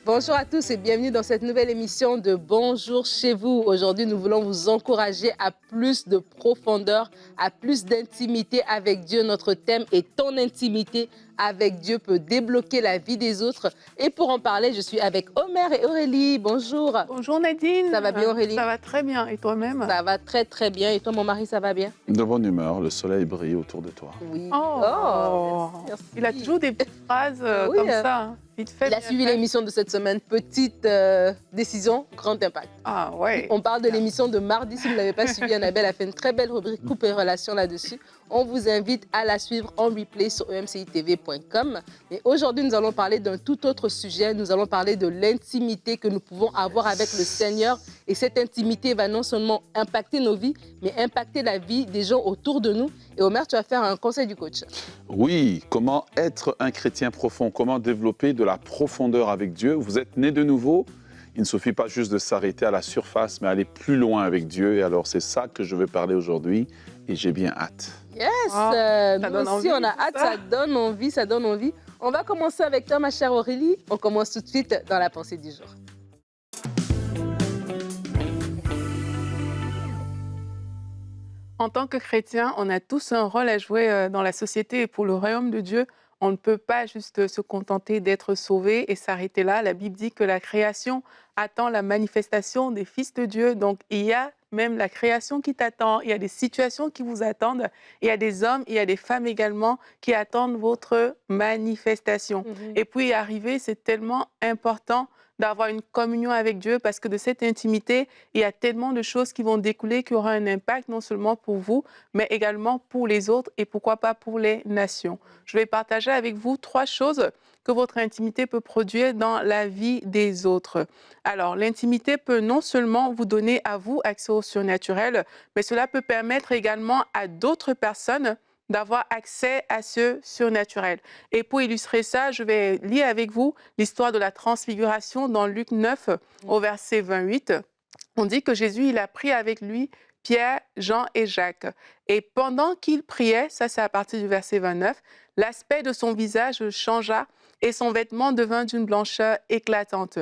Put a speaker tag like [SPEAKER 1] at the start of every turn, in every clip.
[SPEAKER 1] Bonjour à tous et bienvenue dans cette nouvelle émission de Bonjour chez vous. Aujourd'hui, nous voulons vous encourager à plus de profondeur, à plus d'intimité avec Dieu. Notre thème est ton intimité avec Dieu peut débloquer la vie des autres. Et pour en parler, je suis avec Omer et Aurélie. Bonjour.
[SPEAKER 2] Bonjour Nadine.
[SPEAKER 1] Ça va bien Aurélie?
[SPEAKER 2] Ça va très bien. Et toi-même?
[SPEAKER 1] Ça va très très bien. Et toi mon mari, ça va bien?
[SPEAKER 3] De bonne humeur, le soleil brille autour de toi.
[SPEAKER 1] Oui.
[SPEAKER 2] Oh,
[SPEAKER 1] merci, merci.
[SPEAKER 2] Il a toujours des petites phrases
[SPEAKER 1] Oui,
[SPEAKER 2] comme ça. Hein. Vite fait.
[SPEAKER 1] Il a
[SPEAKER 2] bien
[SPEAKER 1] suivi
[SPEAKER 2] fait.
[SPEAKER 1] l'émission de cette semaine. Petite décision, grand impact.
[SPEAKER 2] Ah ouais.
[SPEAKER 1] On parle de l'émission de mardi. Si vous ne l'avez pas suivi, Annabelle a fait une très belle rubrique couple et relations là-dessus. On vous invite à la suivre en replay sur emcitv.com. Mais aujourd'hui, nous allons parler d'un tout autre sujet. Nous allons parler de l'intimité que nous pouvons avoir avec le Seigneur. Et cette intimité va non seulement impacter nos vies, mais impacter la vie des gens autour de nous. Et Omer, tu vas faire un conseil du coach.
[SPEAKER 3] Oui, comment être un chrétien profond, comment développer de la profondeur avec Dieu. Vous êtes né de nouveau, il ne suffit pas juste de s'arrêter à la surface, mais aller plus loin avec Dieu. Et alors, c'est ça que je veux parler aujourd'hui et j'ai bien hâte.
[SPEAKER 1] Yes,
[SPEAKER 2] Ça
[SPEAKER 1] nous
[SPEAKER 2] donne
[SPEAKER 1] aussi,
[SPEAKER 2] envie,
[SPEAKER 1] on a
[SPEAKER 2] tout
[SPEAKER 1] hâte,
[SPEAKER 2] ça.
[SPEAKER 1] ça donne envie, ça donne envie. On va commencer avec toi, ma chère Aurélie. On commence tout de suite dans la pensée du jour.
[SPEAKER 2] En tant que chrétien, on a tous un rôle à jouer dans la société et pour le royaume de Dieu. On ne peut pas juste se contenter d'être sauvé et s'arrêter là. La Bible dit que la création attend la manifestation des fils de Dieu. Donc, il y a même la création qui t'attend. Il y a des situations qui vous attendent. Il y a des hommes, il y a des femmes également qui attendent votre manifestation. Et puis, y arriver, c'est tellement important d'avoir une communion avec Dieu parce que de cette intimité, il y a tellement de choses qui vont découler qui auront un impact non seulement pour vous, mais également pour les autres et pourquoi pas pour les nations. Je vais partager avec vous 3 choses que votre intimité peut produire dans la vie des autres. Alors, l'intimité peut non seulement vous donner à vous accès au surnaturel, mais cela peut permettre également à d'autres personnes d'avoir accès à ce surnaturel. Et pour illustrer ça, je vais lire avec vous l'histoire de la transfiguration dans Luc 9, au verset 28. On dit que Jésus, il a pris avec lui Pierre, Jean et Jacques. Et pendant qu'il priait, ça c'est à partir du verset 29, l'aspect de son visage changea et son vêtement devint d'une blancheur éclatante.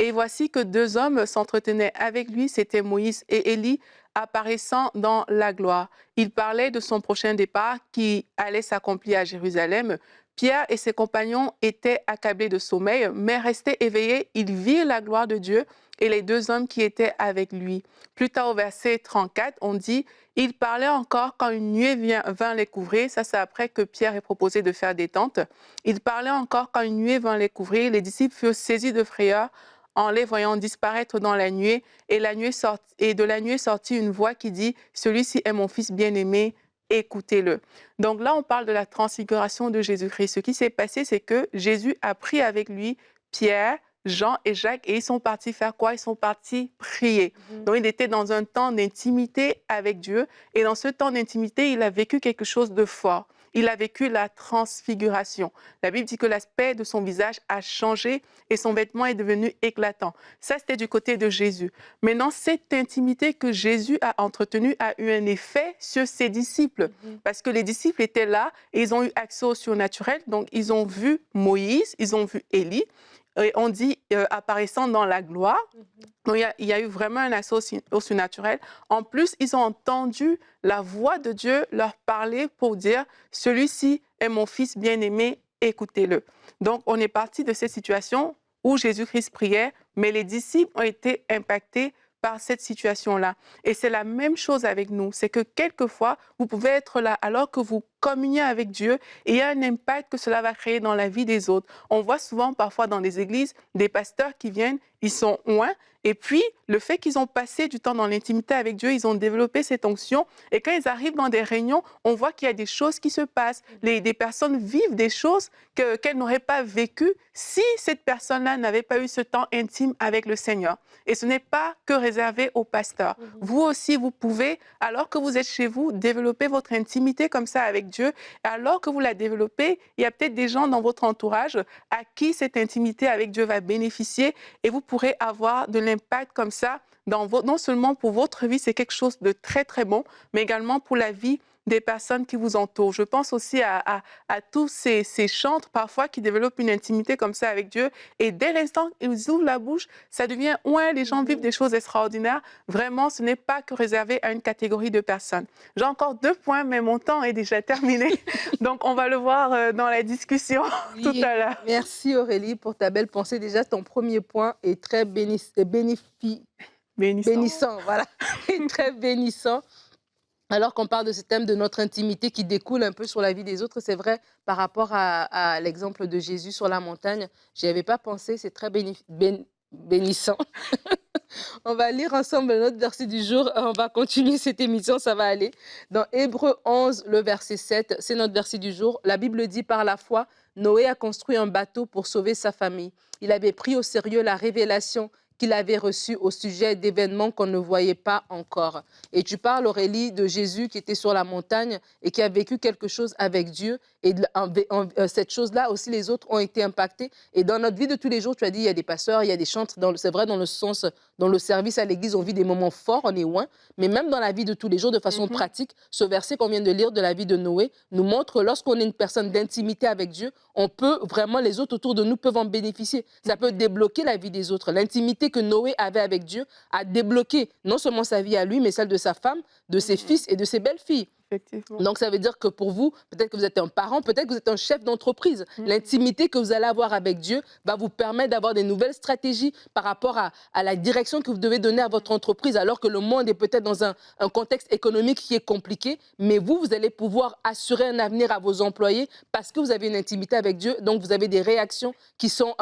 [SPEAKER 2] Et voici que 2 hommes s'entretenaient avec lui, c'était Moïse et Élie, apparaissant dans la gloire. Ils parlaient de son prochain départ qui allait s'accomplir à Jérusalem. Pierre et ses compagnons étaient accablés de sommeil, mais restés éveillés, ils virent la gloire de Dieu et les 2 hommes qui étaient avec lui. Plus tard au verset 34, on dit « Ils parlaient encore quand une nuée vint les couvrir ». Ça, c'est après que Pierre ait proposé de faire des tentes. Ils parlaient encore quand une nuée vint les couvrir. Les disciples furent saisis de frayeur en les voyant disparaître dans la nuée. Et de la nuée sortit une voix qui dit « Celui-ci est mon fils bien-aimé, écoutez-le ». Donc là, on parle de la transfiguration de Jésus-Christ. Ce qui s'est passé, c'est que Jésus a pris avec lui Pierre, Jean et Jacques et ils sont partis faire quoi? Ils sont partis prier. Donc, il était dans un temps d'intimité avec Dieu et dans ce temps d'intimité, il a vécu quelque chose de fort. Il a vécu la transfiguration. La Bible dit que l'aspect de son visage a changé et son vêtement est devenu éclatant. Ça, c'était du côté de Jésus. Maintenant, cette intimité que Jésus a entretenue a eu un effet sur ses disciples parce que les disciples étaient là et ils ont eu accès au surnaturel. Donc, ils ont vu Moïse, ils ont vu Élie. Et on dit apparaissant dans la gloire. Donc, il y a eu vraiment un accès au surnaturel. En plus, ils ont entendu la voix de Dieu leur parler pour dire « Celui-ci est mon fils bien-aimé, écoutez-le ». Donc, on est parti de cette situation où Jésus-Christ priait, mais les disciples ont été impactés par cette situation-là. Et c'est la même chose avec nous. C'est que quelquefois, vous pouvez être là alors que vous communiez avec Dieu et il y a un impact que cela va créer dans la vie des autres. On voit souvent parfois dans les églises des pasteurs qui viennent, ils sont loin et puis le fait qu'ils ont passé du temps dans l'intimité avec Dieu, ils ont développé cette onction et quand ils arrivent dans des réunions, on voit qu'il y a des choses qui se passent. Des personnes vivent des choses qu'elles n'auraient pas vécues si cette personne-là n'avait pas eu ce temps intime avec le Seigneur. Et ce n'est pas que réservé aux pasteurs. Vous aussi, vous pouvez, alors que vous êtes chez vous, développer votre intimité comme ça avec Dieu. Et alors que vous la développez, il y a peut-être des gens dans votre entourage à qui cette intimité avec Dieu va bénéficier et vous pourrez avoir de l'impact comme ça non seulement pour votre vie, c'est quelque chose de très, très bon, mais également pour la vie des personnes qui vous entourent. Je pense aussi à tous ces chantres parfois qui développent une intimité comme ça avec Dieu et dès l'instant ils ouvrent la bouche, ça devient ouais, les gens vivent des choses extraordinaires. Vraiment, ce n'est pas que réservé à une catégorie de personnes. J'ai encore 2 points, mais mon temps est déjà terminé. Donc, on va le voir dans la discussion tout
[SPEAKER 1] Oui,
[SPEAKER 2] à l'heure.
[SPEAKER 1] merci Aurélie pour ta belle pensée. Déjà, ton premier point est très
[SPEAKER 2] Bénissant.
[SPEAKER 1] bénissant, voilà, est très bénissant. Alors qu'on parle de ce thème de notre intimité qui découle un peu sur la vie des autres, c'est vrai, par rapport à l'exemple de Jésus sur la montagne, j'y avais pas pensé, c'est très bénissant. On va lire ensemble notre verset du jour. On va continuer cette émission, ça va aller. Dans Hébreux 11, le verset 7, c'est notre verset du jour. La Bible dit, par la foi, Noé a construit un bateau pour sauver sa famille. Il avait pris au sérieux la révélation qu'il avait reçue au sujet d'événements qu'on ne voyait pas encore. Et tu parles, Aurélie, de Jésus qui était sur la montagne et qui a vécu quelque chose avec Dieu. Et cette chose-là aussi, les autres ont été impactés. Et dans notre vie de tous les jours, tu as dit, il y a des pasteurs, il y a des chantres. C'est vrai, dans le sens, dans le service à l'église, on vit des moments forts, on est loin. Mais même dans la vie de tous les jours, de façon pratique, ce verset qu'on vient de lire de la vie de Noé nous montre que lorsqu'on est une personne d'intimité avec Dieu, on peut vraiment, les autres autour de nous peuvent en bénéficier. Ça peut débloquer la vie des autres. L'intimité que Noé avait avec Dieu a débloqué non seulement sa vie à lui, mais celle de sa femme, de ses fils et de ses belles-filles.
[SPEAKER 2] Effectivement.
[SPEAKER 1] Donc, ça veut dire que pour vous, peut-être que vous êtes un parent, peut-être que vous êtes un chef d'entreprise. L'intimité que vous allez avoir avec Dieu va vous permettre d'avoir des nouvelles stratégies par rapport à la direction que vous devez donner à votre entreprise, alors que le monde est peut-être dans un contexte économique qui est compliqué. Mais vous allez pouvoir assurer un avenir à vos employés parce que vous avez une intimité avec Dieu. Donc, vous avez des réactions qui sont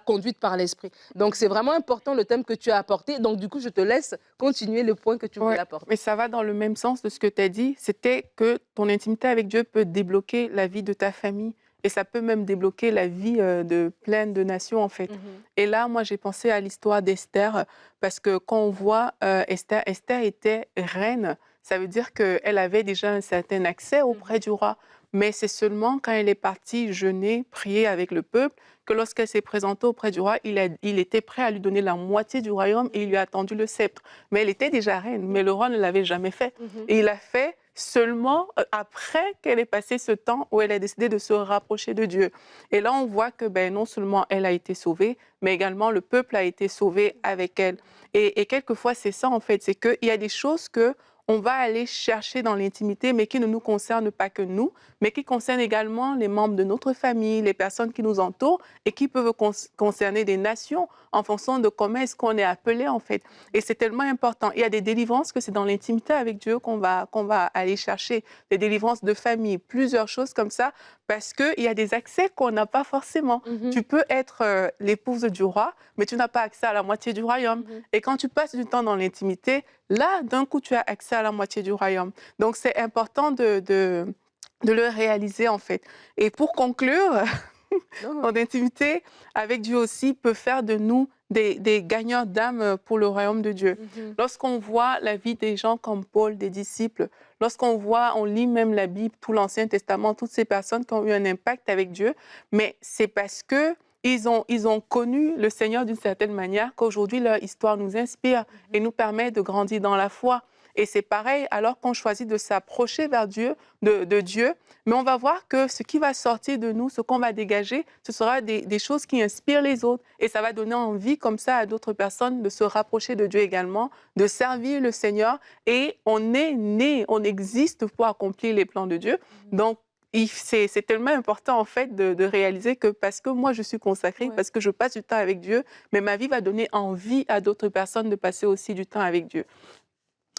[SPEAKER 1] conduites par l'Esprit. Donc, c'est vraiment important le thème que tu as apporté. Donc, du coup, je te laisse continuer le point que tu voulais apporter.
[SPEAKER 2] Mais ça va dans le même sens de ce que tu as dit. C'était que ton intimité avec Dieu peut débloquer la vie de ta famille et ça peut même débloquer la vie de plein de nations, en fait. Et là, moi, j'ai pensé à l'histoire d'Esther parce que quand on voit Esther était reine. Ça veut dire qu'elle avait déjà un certain accès auprès du roi. Mais c'est seulement quand elle est partie jeûner, prier avec le peuple, que lorsqu'elle s'est présentée auprès du roi, il était prêt à lui donner la moitié du royaume et il lui a tendu le sceptre. Mais elle était déjà reine, mais le roi ne l'avait jamais fait. Et il a fait seulement après qu'elle ait passé ce temps où elle a décidé de se rapprocher de Dieu. Et là, on voit que non seulement elle a été sauvée, mais également le peuple a été sauvé avec elle. Et quelquefois, c'est ça en fait, c'est qu'il y a des choses que on va aller chercher dans l'intimité, mais qui ne nous concernent pas que nous, mais qui concernent également les membres de notre famille, les personnes qui nous entourent et qui peuvent concerner des nations en fonction de comment est-ce qu'on est appelé en fait. Et c'est tellement important. Il y a des délivrances que c'est dans l'intimité avec Dieu qu'on va aller chercher, des délivrances de famille, plusieurs choses comme ça, parce qu'il y a des accès qu'on n'a pas forcément. Tu peux être l'épouse du roi, mais tu n'as pas accès à la moitié du royaume. Et quand tu passes du temps dans l'intimité, là, d'un coup, tu as accès à la moitié du royaume. Donc, c'est important de le réaliser, en fait. Et pour conclure, notre intimité avec Dieu aussi peut faire de nous des gagnants d'âme pour le royaume de Dieu. Lorsqu'on voit la vie des gens comme Paul, des disciples, on lit même la Bible, tout l'Ancien Testament, toutes ces personnes qui ont eu un impact avec Dieu, mais c'est parce que ils ont connu le Seigneur d'une certaine manière qu'aujourd'hui, leur histoire nous inspire et nous permet de grandir dans la foi. Et c'est pareil, alors qu'on choisit de s'approcher vers Dieu, de Dieu, mais on va voir que ce qui va sortir de nous, ce qu'on va dégager, ce sera des choses qui inspirent les autres. Et ça va donner envie comme ça à d'autres personnes de se rapprocher de Dieu également, de servir le Seigneur. Et on est né, on existe pour accomplir les plans de Dieu. Donc, c'est tellement important en fait de réaliser que parce que moi je suis consacrée, parce que je passe du temps avec Dieu, mais ma vie va donner envie à d'autres personnes de passer aussi du temps avec Dieu.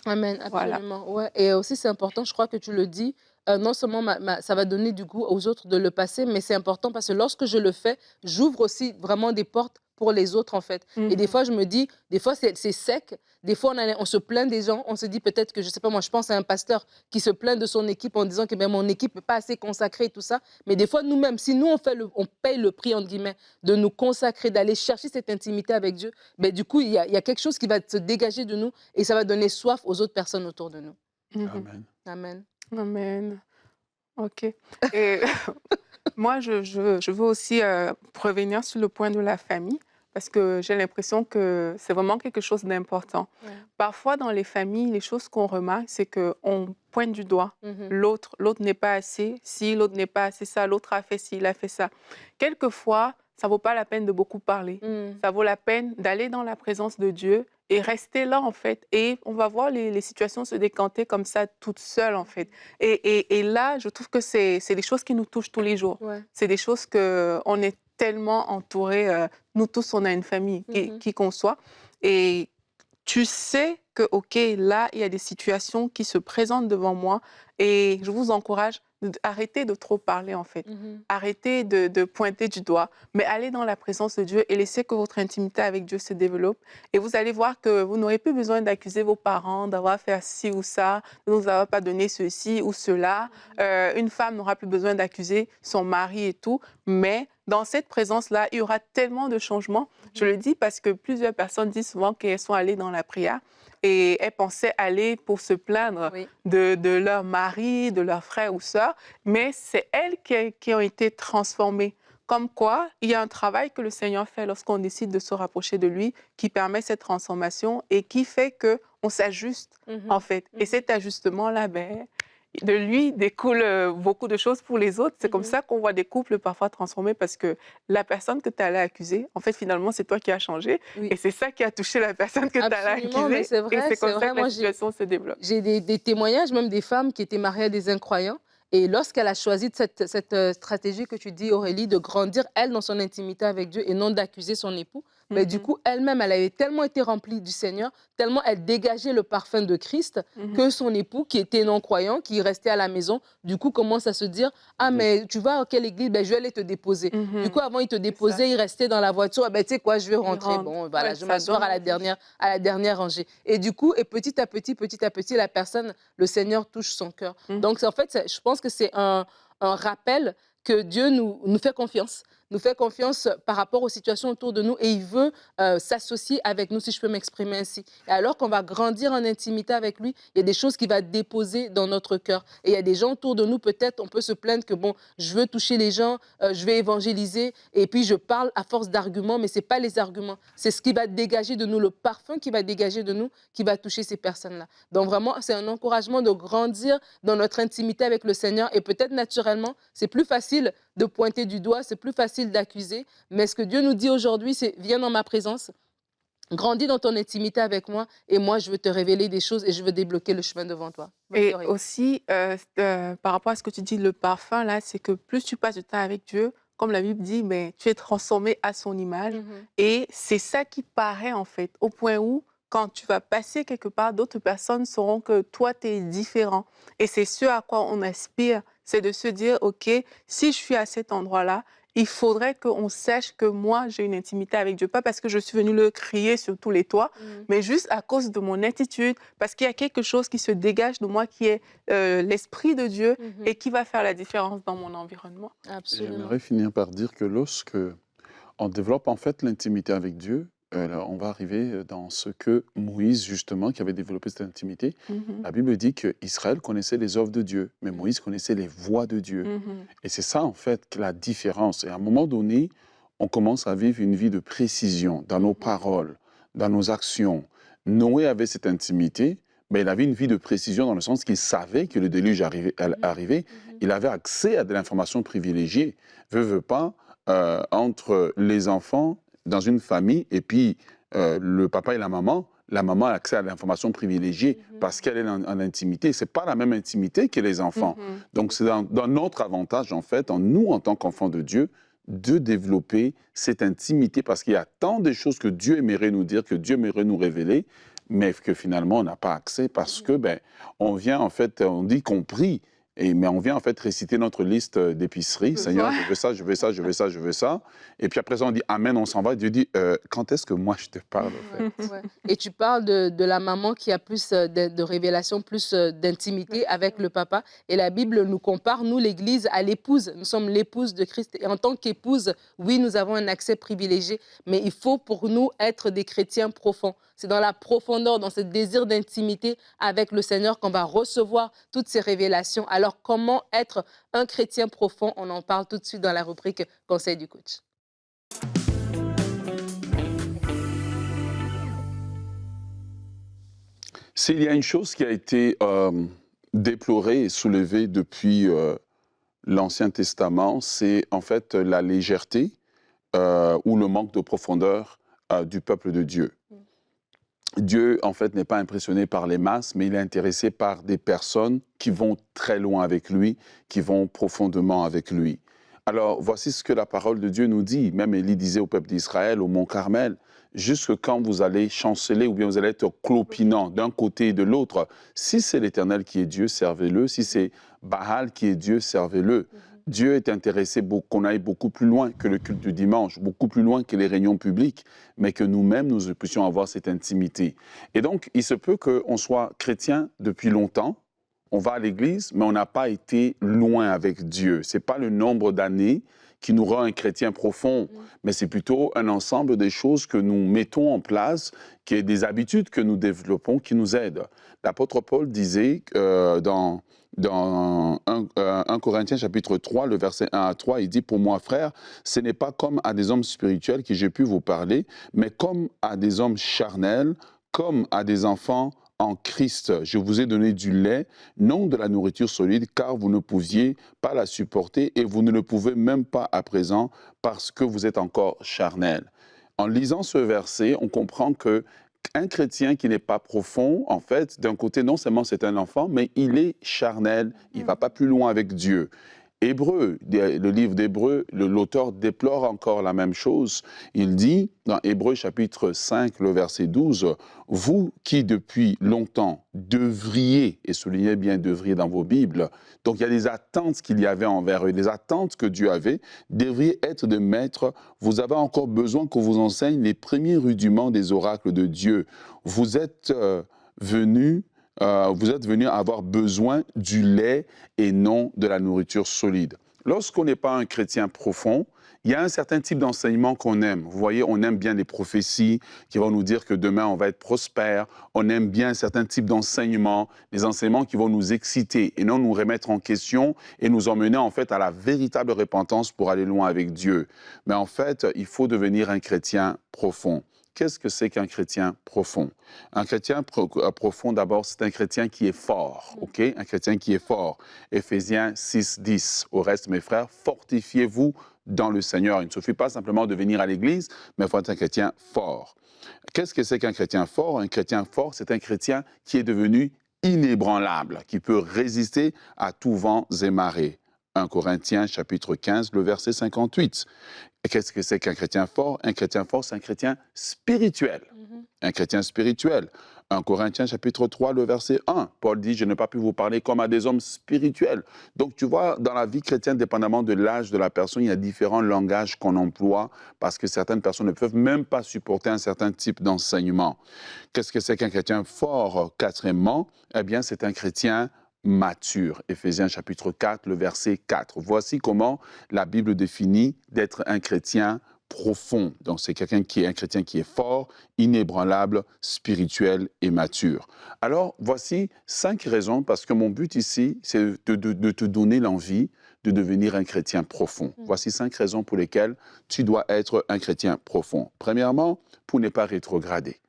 [SPEAKER 1] Amen,
[SPEAKER 2] Voilà.
[SPEAKER 1] absolument. Ouais. Et aussi, c'est important, je crois que tu le dis, non seulement ça va donner du goût aux autres de le passer, mais c'est important parce que lorsque je le fais, j'ouvre aussi vraiment des portes pour les autres, en fait. Et des fois, je me dis, des fois, c'est sec. Des fois, on se plaint des gens. On se dit peut-être que, je sais pas, moi, je pense à un pasteur qui se plaint de son équipe en disant que mon équipe n'est pas assez consacrée et tout ça. Mais des fois, nous-mêmes, si nous, on paye le prix, entre guillemets, de nous consacrer, d'aller chercher cette intimité avec Dieu, du coup, il y a quelque chose qui va se dégager de nous et ça va donner soif aux autres personnes autour de nous.
[SPEAKER 3] Amen.
[SPEAKER 1] Amen.
[SPEAKER 2] Amen. OK. Et moi, je veux aussi revenir sur le point de la famille, parce que j'ai l'impression que c'est vraiment quelque chose d'important.
[SPEAKER 1] Ouais.
[SPEAKER 2] Parfois, dans les familles, les choses qu'on remarque, c'est qu'on pointe du doigt
[SPEAKER 1] Mhm.
[SPEAKER 2] l'autre. L'autre n'est pas assez ci, l'autre n'est pas assez ça, l'autre a fait ci, il a fait ça. Quelquefois, ça ne vaut pas la peine de beaucoup parler.
[SPEAKER 1] Mhm.
[SPEAKER 2] Ça vaut la peine d'aller dans la présence de Dieu et rester là, en fait. Et on va voir les situations se décanter comme ça, toutes seules, en fait. Et là, je trouve que c'est des choses qui nous touchent tous les jours.
[SPEAKER 1] Ouais.
[SPEAKER 2] C'est des choses qu'on est tellement entourés. Nous tous, on a une famille,
[SPEAKER 1] Mhm.
[SPEAKER 2] qui qu'on soit. Et tu sais que, OK, là, il y a des situations qui se présentent devant moi et je vous encourage d'arrêter de trop parler, en fait.
[SPEAKER 1] Mhm.
[SPEAKER 2] Arrêtez de pointer du doigt, mais allez dans la présence de Dieu et laissez que votre intimité avec Dieu se développe. Et vous allez voir que vous n'aurez plus besoin d'accuser vos parents d'avoir fait ci ou ça, de ne nous avoir pas donné ceci ou cela. Une femme n'aura plus besoin d'accuser son mari et tout, mais dans cette présence-là, il y aura tellement de changements. Je le dis parce que plusieurs personnes disent souvent qu'elles sont allées dans la prière et elles pensaient aller pour se plaindre
[SPEAKER 1] Oui.
[SPEAKER 2] de leur mari, de leur frère ou sœur, mais c'est elles qui ont été transformées. Comme quoi, il y a un travail que le Seigneur fait lorsqu'on décide de se rapprocher de lui, qui permet cette transformation et qui fait qu'on s'ajuste,
[SPEAKER 1] Mhm.
[SPEAKER 2] en fait. Et cet ajustement-là, de lui découle beaucoup de choses pour les autres. C'est comme
[SPEAKER 1] Mhm.
[SPEAKER 2] ça qu'on voit des couples parfois transformés parce que la personne que tu allais accuser, en fait, finalement, c'est toi qui as changé.
[SPEAKER 1] Oui.
[SPEAKER 2] Et c'est ça qui a touché la personne que tu allais
[SPEAKER 1] Absolument, mais
[SPEAKER 2] accuser.
[SPEAKER 1] c'est
[SPEAKER 2] Et
[SPEAKER 1] vrai,
[SPEAKER 2] c'est comme ça que
[SPEAKER 1] moi
[SPEAKER 2] la situation se développe.
[SPEAKER 1] j'ai des témoignages même des femmes qui étaient mariées à des incroyants. Et lorsqu'elle a choisi cette stratégie que tu dis, Aurélie, de grandir, elle, dans son intimité avec Dieu et non d'accuser son époux, mais du
[SPEAKER 2] Mhm.
[SPEAKER 1] coup, elle-même, elle avait tellement été remplie du Seigneur, tellement elle dégageait le parfum de Christ,
[SPEAKER 2] Mhm.
[SPEAKER 1] que son époux, qui était non-croyant, qui restait à la maison, du coup, commence à se dire, ah, mais tu vas à quelle église? Ben, je vais aller te déposer. Du
[SPEAKER 2] Mhm.
[SPEAKER 1] coup, avant, il te
[SPEAKER 2] C'est ça.
[SPEAKER 1] déposait, il restait dans la voiture. Ah ben, tu sais quoi, je vais
[SPEAKER 2] Il
[SPEAKER 1] rentrer.
[SPEAKER 2] rentre.
[SPEAKER 1] Bon, voilà,
[SPEAKER 2] Ouais,
[SPEAKER 1] je vais
[SPEAKER 2] ça
[SPEAKER 1] m'asseoir
[SPEAKER 2] donne
[SPEAKER 1] à la
[SPEAKER 2] envie.
[SPEAKER 1] dernière rangée. Et du coup, et petit à petit, la personne, le Seigneur touche son cœur.
[SPEAKER 2] Mhm.
[SPEAKER 1] Donc, en fait, je pense que c'est un rappel que Dieu nous fait confiance. Nous fait confiance par rapport aux situations autour de nous et il veut s'associer avec nous, si je peux m'exprimer ainsi. Et alors qu'on va grandir en intimité avec lui, il y a des choses qu'il va déposer dans notre cœur. Et il y a des gens autour de nous, peut-être, on peut se plaindre que, bon, je veux toucher les gens, je vais évangéliser, et puis je parle à force d'arguments, mais ce n'est pas les arguments. C'est ce qui va dégager de nous, le parfum qui va dégager de nous, qui va toucher ces personnes-là. Donc vraiment, c'est un encouragement de grandir dans notre intimité avec le Seigneur. Et peut-être naturellement, c'est plus facile de pointer du doigt, c'est plus facile d'accuser. Mais ce que Dieu nous dit aujourd'hui, c'est viens dans ma présence, grandis dans ton intimité avec moi et moi, je veux te révéler des choses et je veux débloquer le chemin devant toi. Vas-y,
[SPEAKER 2] Et
[SPEAKER 1] Aurélie.
[SPEAKER 2] aussi, par rapport à ce que tu dis, le parfum, là, c'est que plus tu passes du temps avec Dieu, comme la Bible dit, mais tu es transformé à son image.
[SPEAKER 1] Mhm.
[SPEAKER 2] Et c'est ça qui paraît, en fait, au point où, quand tu vas passer quelque part, d'autres personnes sauront que toi, tu es différent. Et c'est ce à quoi on aspire, c'est de se dire, OK, si je suis à cet endroit-là, il faudrait qu'on sache que moi, j'ai une intimité avec Dieu. Pas parce que je suis venue le crier sur tous les toits,
[SPEAKER 1] Mhm.
[SPEAKER 2] mais juste à cause de mon attitude, parce qu'il y a quelque chose qui se dégage de moi qui est l'Esprit de Dieu
[SPEAKER 1] Mhm.
[SPEAKER 2] et qui va faire la différence dans mon environnement.
[SPEAKER 1] Absolument.
[SPEAKER 3] J'aimerais finir par dire que lorsque on développe en fait l'intimité avec Dieu, là, on va arriver dans ce que Moïse, justement, qui avait développé cette intimité,
[SPEAKER 2] Mhm.
[SPEAKER 3] la Bible dit qu'Israël connaissait les œuvres de Dieu, mais Moïse connaissait les voies de Dieu.
[SPEAKER 2] Mhm.
[SPEAKER 3] Et c'est ça, en fait, la différence. Et à un moment donné, on commence à vivre une vie de précision dans nos paroles, dans nos actions. Noé avait cette intimité, mais il avait une vie de précision dans le sens qu'il savait que le déluge arrivait. Il avait accès à de l'information privilégiée. Veut pas, entre les enfants dans une famille et puis le papa et la maman a accès à l'information privilégiée parce qu'elle est en intimité. Ce n'est pas la même intimité que les enfants.
[SPEAKER 2] Mhm.
[SPEAKER 3] Donc, c'est dans notre avantage, en fait, en nous, en tant qu'enfants de Dieu, de développer cette intimité parce qu'il y a tant de choses que Dieu aimerait nous dire, que Dieu aimerait nous révéler, mais que finalement, on n'a pas accès parce que, on vient, en fait, on dit qu'on prie, mais on vient en fait réciter notre liste d'épicerie. Seigneur, je veux ça, je veux ça, je veux ça, je veux ça. Et puis après ça, on dit Amen, on s'en va. Dieu dit quand est-ce que moi je te parle en fait?
[SPEAKER 1] Ouais. Et tu parles de la maman qui a plus de révélation, plus d'intimité avec le papa. Et la Bible nous compare, nous, l'Église, à l'épouse. Nous sommes l'épouse de Christ. Et en tant qu'épouse, oui, nous avons un accès privilégié, mais il faut pour nous être des chrétiens profonds. C'est dans la profondeur, dans ce désir d'intimité avec le Seigneur qu'on va recevoir toutes ces révélations. Alors, comment être un chrétien profond? On en parle tout de suite dans la rubrique Conseil du coach.
[SPEAKER 3] S'il y a une chose qui a été déplorée et soulevée depuis l'Ancien Testament, c'est en fait la légèreté ou le manque de profondeur du peuple de Dieu. Dieu, en fait, n'est pas impressionné par les masses, mais il est intéressé par des personnes qui vont très loin avec lui, qui vont profondément avec lui. Alors, voici ce que la parole de Dieu nous dit. Même Élie disait au peuple d'Israël, au mont Carmel, jusque quand vous allez chanceler ou bien vous allez être clopinant d'un côté et de l'autre, si c'est l'Éternel qui est Dieu, servez-le. Si c'est Baal qui est Dieu, servez-le. Dieu est intéressé qu'on aille beaucoup plus loin que le culte du dimanche, beaucoup plus loin que les réunions publiques, mais que nous-mêmes, nous puissions avoir cette intimité. Et donc, il se peut qu'on soit chrétien depuis longtemps, on va à l'église, mais on n'a pas été loin avec Dieu. Ce n'est pas le nombre d'années qui nous rend un chrétien profond, mais c'est plutôt un ensemble des choses que nous mettons en place, qui est des habitudes que nous développons, qui nous aident. L'apôtre Paul disait dans 1 Corinthiens chapitre 3, le verset 1 à 3, il dit « Pour moi, frère, ce n'est pas comme à des hommes spirituels que j'ai pu vous parler, mais comme à des hommes charnels, comme à des enfants en Christ. Je vous ai donné du lait, non de la nourriture solide, car vous ne pouviez pas la supporter et vous ne le pouvez même pas à présent parce que vous êtes encore charnels. » En lisant ce verset, on comprend que un chrétien qui n'est pas profond, en fait, d'un côté, non seulement c'est un enfant, mais il est charnel, il ne va pas plus loin avec Dieu. Hébreu, le livre d'Hébreu, l'auteur déplore encore la même chose. Il dit, dans Hébreu chapitre 5, le verset 12, « Vous qui depuis longtemps devriez, et soulignez bien devriez dans vos Bibles, donc il y a des attentes qu'il y avait envers eux, des attentes que Dieu avait, devriez être des maîtres, vous avez encore besoin qu'on vous enseigne les premiers rudiments des oracles de Dieu. Vous êtes venus avoir besoin du lait et non de la nourriture solide. » Lorsqu'on n'est pas un chrétien profond, il y a un certain type d'enseignement qu'on aime. Vous voyez, on aime bien les prophéties qui vont nous dire que demain on va être prospère. On aime bien un certain type d'enseignement, des enseignements qui vont nous exciter et non nous remettre en question et nous emmener en fait à la véritable repentance pour aller loin avec Dieu. Mais en fait, il faut devenir un chrétien profond. Qu'est-ce que c'est qu'un chrétien profond? Un chrétien profond, d'abord, c'est un chrétien qui est fort, ok? Un chrétien qui est fort. Éphésiens 6, 10. Au reste, mes frères, fortifiez-vous dans le Seigneur. Il ne suffit pas simplement de venir à l'église, mais il faut être un chrétien fort. Qu'est-ce que c'est qu'un chrétien fort? Un chrétien fort, c'est un chrétien qui est devenu inébranlable, qui peut résister à tout vent et marée. 1 Corinthiens chapitre 15, le verset 58. Et qu'est-ce que c'est qu'un chrétien fort? Un chrétien fort, c'est un chrétien spirituel. Un chrétien spirituel. 1 Corinthiens chapitre 3, le verset 1. Paul dit, je n'ai pas pu vous parler comme à des hommes spirituels. Donc tu vois, dans la vie chrétienne, dépendamment de l'âge de la personne, il y a différents langages qu'on emploie parce que certaines personnes ne peuvent même pas supporter un certain type d'enseignement. Qu'est-ce que c'est qu'un chrétien fort? Quatrièmement, eh bien, c'est un chrétien mature. Éphésiens chapitre 4, le verset 4. Voici comment la Bible définit d'être un chrétien profond. Donc c'est quelqu'un qui est un chrétien qui est fort, inébranlable, spirituel et mature. Alors voici 5 raisons, parce que mon but ici, c'est de te donner l'envie de devenir un chrétien profond. Voici 5 raisons pour lesquelles tu dois être un chrétien profond. Premièrement, pour ne pas rétrograder.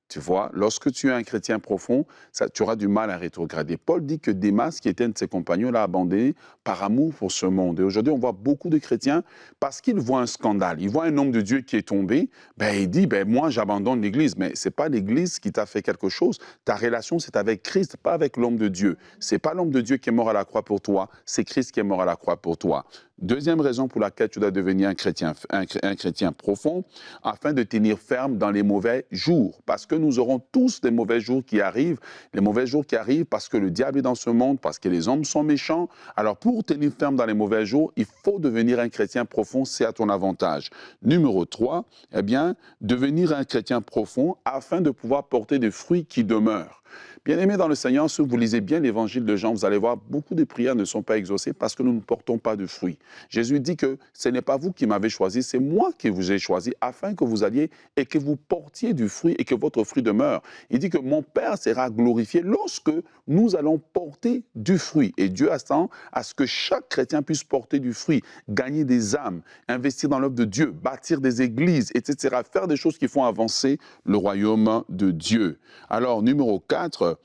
[SPEAKER 3] Tu vois, lorsque tu es un chrétien profond, tu auras du mal à rétrograder. Paul dit que Démas, qui était un de ses compagnons, l'a abandonné par amour pour ce monde. Et aujourd'hui, on voit beaucoup de chrétiens, parce qu'ils voient un scandale, ils voient un homme de Dieu qui est tombé, il dit, moi j'abandonne l'Église. Mais ce n'est pas l'Église qui t'a fait quelque chose. Ta relation, c'est avec Christ, pas avec l'homme de Dieu. Ce n'est pas l'homme de Dieu qui est mort à la croix pour toi, c'est Christ qui est mort à la croix pour toi. Deuxième raison pour laquelle tu dois devenir un chrétien profond, afin de tenir ferme dans les mauvais jours. Parce que nous aurons tous des mauvais jours qui arrivent. Les mauvais jours qui arrivent parce que le diable est dans ce monde, parce que les hommes sont méchants. Alors pour tenir ferme dans les mauvais jours, il faut devenir un chrétien profond, c'est à ton avantage. Numéro 3, eh bien, devenir un chrétien profond afin de pouvoir porter des fruits qui demeurent. Bien-aimés dans le Seigneur, si vous lisez bien l'évangile de Jean, vous allez voir, beaucoup de prières ne sont pas exaucées parce que nous ne portons pas de fruits. Jésus dit que ce n'est pas vous qui m'avez choisi, c'est moi qui vous ai choisi afin que vous alliez et que vous portiez du fruit et que votre fruit demeure. Il dit que mon Père sera glorifié lorsque nous allons porter du fruit. Et Dieu attend à ce que chaque chrétien puisse porter du fruit, gagner des âmes, investir dans l'œuvre de Dieu, bâtir des églises, etc. Faire des choses qui font avancer le royaume de Dieu. Alors, numéro 4,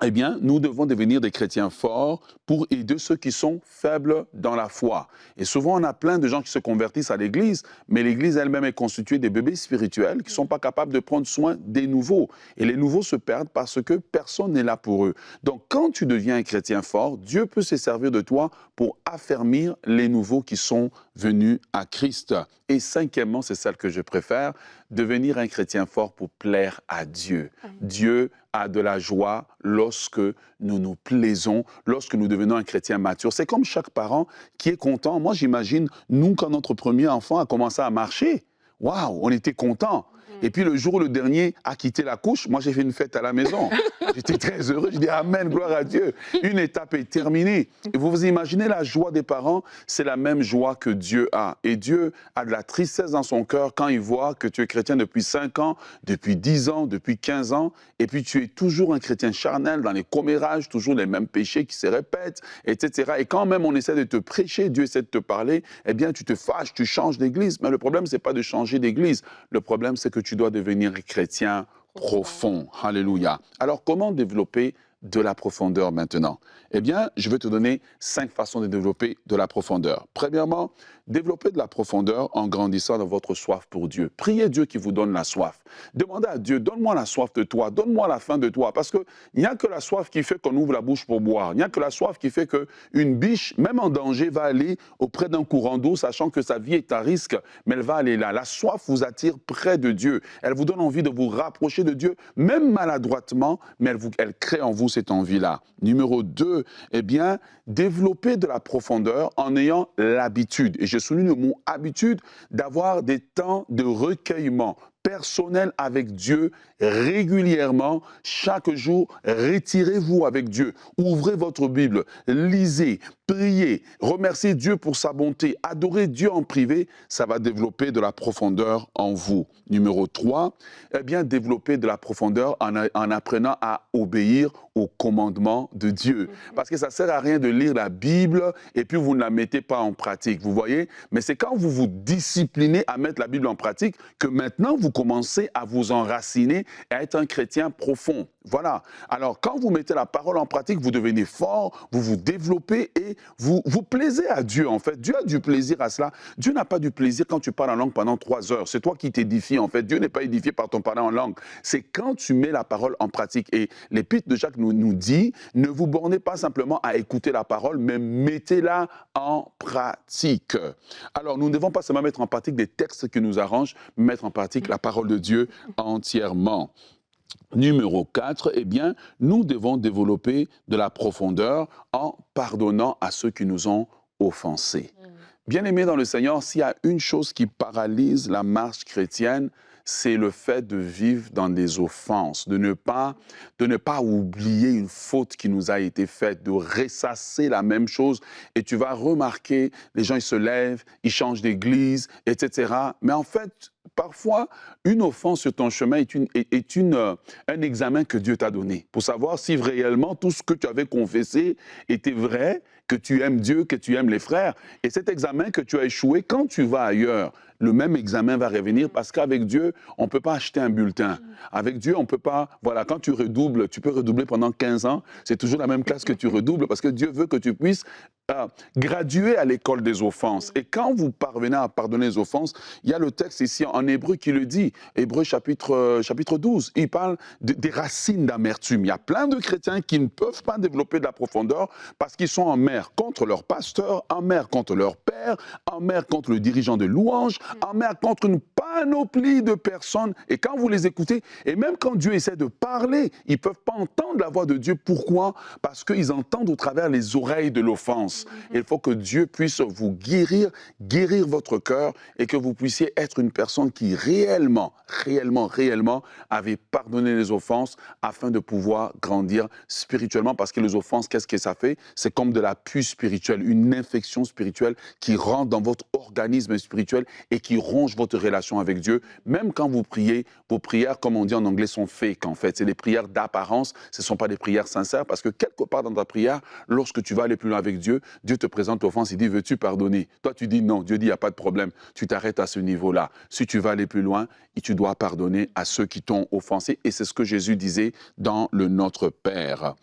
[SPEAKER 3] eh bien, nous devons devenir des chrétiens forts pour aider ceux qui sont faibles dans la foi. Et souvent, on a plein de gens qui se convertissent à l'Église, mais l'Église elle-même est constituée des bébés spirituels qui ne sont pas capables de prendre soin des nouveaux. Et les nouveaux se perdent parce que personne n'est là pour eux. Donc, quand tu deviens un chrétien fort, Dieu peut se servir de toi pour affermir les nouveaux qui sont venus à Christ. Et cinquièmement, c'est celle que je préfère, devenir un chrétien fort pour plaire à Dieu. Dieu a de la joie lorsque nous nous plaisons, lorsque nous devenons un chrétien mature. C'est comme chaque parent qui est content. Moi, j'imagine, nous, quand notre premier enfant a commencé à marcher, waouh, on était contents. Et puis le jour où le dernier a quitté la couche, moi j'ai fait une fête à la maison. J'étais très heureux, je dis Amen, gloire à Dieu. Une étape est terminée. Et vous vous imaginez la joie des parents, c'est la même joie que Dieu a. Et Dieu a de la tristesse dans son cœur quand il voit que tu es chrétien depuis 5 ans, depuis 10 ans, depuis 15 ans, et puis tu es toujours un chrétien charnel dans les commérages, toujours les mêmes péchés qui se répètent, etc. Et quand même on essaie de te prêcher, Dieu essaie de te parler, eh bien tu te fâches, tu changes d'église. Mais le problème, c'est pas de changer d'église. Le problème, c'est que tu dois devenir chrétien profond. Alléluia. Alors, comment développer de la profondeur maintenant? Eh bien, je vais te donner 5 façons de développer de la profondeur. Premièrement, développer de la profondeur en grandissant dans votre soif pour Dieu. Priez Dieu qui vous donne la soif. Demandez à Dieu, donne-moi la soif de toi, donne-moi la faim de toi. Parce qu'il n'y a que la soif qui fait qu'on ouvre la bouche pour boire. Il n'y a que la soif qui fait qu'une biche, même en danger, va aller auprès d'un courant d'eau, sachant que sa vie est à risque, mais elle va aller là. La soif vous attire près de Dieu. Elle vous donne envie de vous rapprocher de Dieu, même maladroitement, mais elle crée en vous cette envie-là. Numéro 2, eh bien, développer de la profondeur en ayant l'habitude, et je souligne le mot habitude, d'avoir des temps de recueillement personnel avec Dieu régulièrement, chaque jour. Retirez-vous avec Dieu, ouvrez votre Bible, lisez, priez, remerciez Dieu pour sa bonté, adorez Dieu en privé, ça va développer de la profondeur en vous. Numéro 3, eh bien, développer de la profondeur en apprenant à obéir aux commandements de Dieu. Parce que ça ne sert à rien de lire la Bible et puis vous ne la mettez pas en pratique, vous voyez? Mais c'est quand vous vous disciplinez à mettre la Bible en pratique que maintenant vous commencez à vous enraciner et à être un chrétien profond. Voilà. Alors, quand vous mettez la parole en pratique, vous devenez fort, vous vous développez et vous plaisez à Dieu, en fait. Dieu a du plaisir à cela. Dieu n'a pas du plaisir quand tu parles en langue pendant 3 heures. C'est toi qui t'édifies, en fait. Dieu n'est pas édifié par ton parler en langue. C'est quand tu mets la parole en pratique. Et l'Épître de Jacques nous dit, ne vous bornez pas simplement à écouter la parole, mais mettez-la en pratique. Alors, nous ne devons pas seulement mettre en pratique des textes qui nous arrangent, mais mettre en pratique la parole de Dieu entièrement. Numéro 4, eh bien, nous devons développer de la profondeur en pardonnant à ceux qui nous ont offensés. Bien-aimés dans le Seigneur, s'il y a une chose qui paralyse la marche chrétienne, c'est le fait de vivre dans des offenses, de ne pas oublier une faute qui nous a été faite, de ressasser la même chose. Et tu vas remarquer, les gens ils se lèvent, ils changent d'église, etc. Mais en fait, parfois, une offense sur ton chemin est un examen que Dieu t'a donné pour savoir si réellement tout ce que tu avais confessé était vrai, que tu aimes Dieu, que tu aimes les frères. Et cet examen que tu as échoué, quand tu vas ailleurs, le même examen va revenir parce qu'avec Dieu, on ne peut pas acheter un bulletin. Avec Dieu, on ne peut pas... Voilà, quand tu redoubles, tu peux redoubler pendant 15 ans. C'est toujours la même classe que tu redoubles parce que Dieu veut que tu puisses graduer à l'école des offenses. Et quand vous parvenez à pardonner les offenses, il y a le texte ici en hébreu qui le dit. Hébreu chapitre 12, il parle des racines d'amertume. Il y a plein de chrétiens qui ne peuvent pas développer de la profondeur parce qu'ils sont en mer contre leur pasteur, en mer contre leur père, en mer contre le dirigeant de louange, en mer contre une panoplie de personnes. Et quand vous les écoutez, et même quand Dieu essaie de parler, ils ne peuvent pas entendre la voix de Dieu. Pourquoi? Parce qu'ils entendent au travers les oreilles de l'offense. offense. Il faut que Dieu puisse vous guérir votre cœur et que vous puissiez être une personne qui réellement avait pardonné les offenses afin de pouvoir grandir spirituellement. Parce que les offenses, qu'est-ce que ça fait? C'est comme de la puce spirituelle, une infection spirituelle qui rentre dans votre organisme spirituel et qui ronge votre relation avec Dieu. Même quand vous priez, vos prières, comme on dit en anglais, sont fake en fait. C'est des prières d'apparence, ce ne sont pas des prières sincères parce que quelque part dans ta prière, lorsque tu vas aller plus loin avec Dieu, Dieu te présente l'offense, il dit, veux-tu pardonner? Toi, tu dis non. Dieu dit, il n'y a pas de problème. Tu t'arrêtes à ce niveau-là. Si tu vas aller plus loin, tu dois pardonner à ceux qui t'ont offensé. Et c'est ce que Jésus disait dans le Notre Père.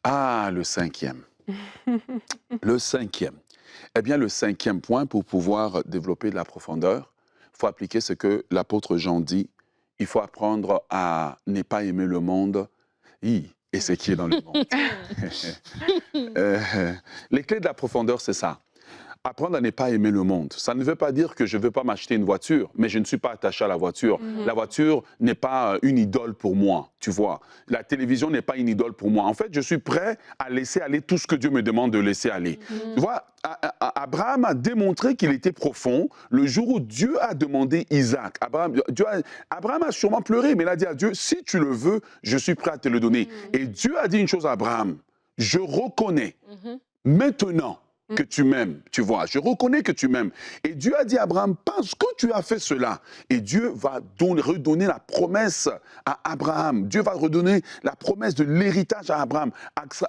[SPEAKER 3] Ah, le cinquième. Le cinquième. Eh bien, le cinquième point, pour pouvoir développer de la profondeur, il faut appliquer ce que l'apôtre Jean dit. Il faut apprendre à ne pas aimer le monde et ce qui est dans le monde. Les clés de la profondeur, c'est ça. Apprendre à ne pas aimer le monde. Ça ne veut pas dire que je ne veux pas m'acheter une voiture, mais je ne suis pas attaché à la voiture. La voiture n'est pas une idole pour moi, tu vois. La télévision n'est pas une idole pour moi. En fait, je suis prêt à laisser aller tout ce que Dieu me demande de laisser aller. Tu vois, Abraham a démontré qu'il était profond le jour où Dieu a demandé Isaac. Abraham a sûrement pleuré, mais il a dit à Dieu, si tu le veux, je suis prêt à te le donner. Et Dieu a dit une chose à Abraham, je reconnais maintenant que tu m'aimes, tu vois. Je reconnais que tu m'aimes. Et Dieu a dit à Abraham, parce que tu as fait cela, et Dieu va redonner la promesse à Abraham. Dieu va redonner la promesse de l'héritage à Abraham.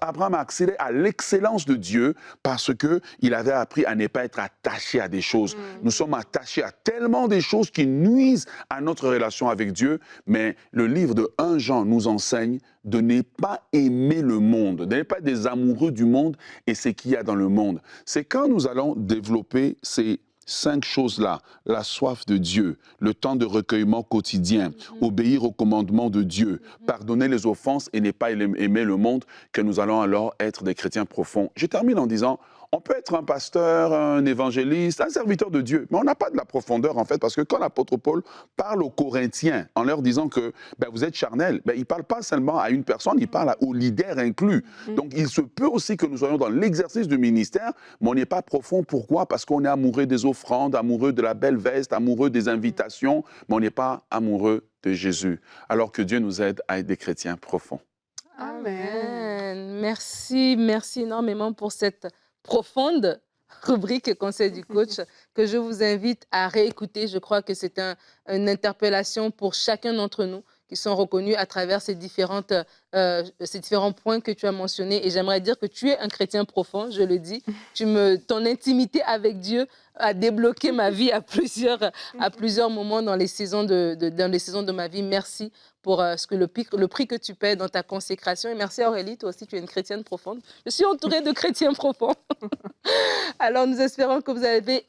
[SPEAKER 3] Abraham a accédé à l'excellence de Dieu parce qu'il avait appris à ne pas être attaché à des choses. Nous sommes attachés à tellement des choses qui nuisent à notre relation avec Dieu, mais le livre de 1 Jean nous enseigne de ne pas aimer le monde, de ne pas être des amoureux du monde et ce qu'il y a dans le monde. C'est quand nous allons développer ces 5 choses-là, la soif de Dieu, le temps de recueillement quotidien, obéir aux commandements de Dieu, pardonner les offenses et ne pas aimer le monde, que nous allons alors être des chrétiens profonds. Je termine en disant, on peut être un pasteur, un évangéliste, un serviteur de Dieu, mais on n'a pas de la profondeur en fait, parce que quand l'apôtre Paul parle aux Corinthiens en leur disant que vous êtes charnels, il ne parle pas seulement à une personne, il parle aux leaders inclus. Donc il se peut aussi que nous soyons dans l'exercice du ministère, mais on n'est pas profond. Pourquoi? Parce qu'on est amoureux des offrandes, amoureux de la belle veste, amoureux des invitations, mais on n'est pas amoureux de Jésus. Alors que Dieu nous aide à être des chrétiens profonds.
[SPEAKER 1] Amen. Merci énormément pour cette profonde rubrique Conseil du coach que je vous invite à réécouter. Je crois que c'est une interpellation pour chacun d'entre nous qui sont reconnus à travers ces différents points que tu as mentionnés. Et j'aimerais dire que tu es un chrétien profond, je le dis. Ton intimité avec Dieu a débloqué ma vie à plusieurs moments dans les saisons de ma vie. Merci pour le prix que tu paies dans ta consécration. Et merci Aurélie, toi aussi tu es une chrétienne profonde. Je suis entourée de chrétiens profonds. Alors nous espérons que vous avez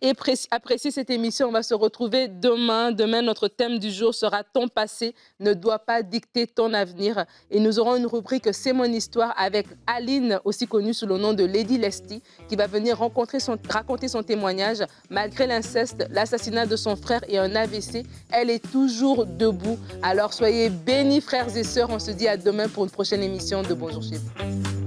[SPEAKER 1] apprécié cette émission. On va se retrouver demain. Demain, notre thème du jour sera « Ton passé ne doit pas dicter ton avenir ». Et nous aurons une rubrique « C'est mon histoire » avec Aline, aussi connue sous le nom de Lady Lesty, qui va venir raconter son témoignage. Malgré l'inceste, l'assassinat de son frère et un AVC, elle est toujours debout. Alors soyez bénis frères et sœurs. On se dit à demain pour une prochaine émission de Bonjour chez vous.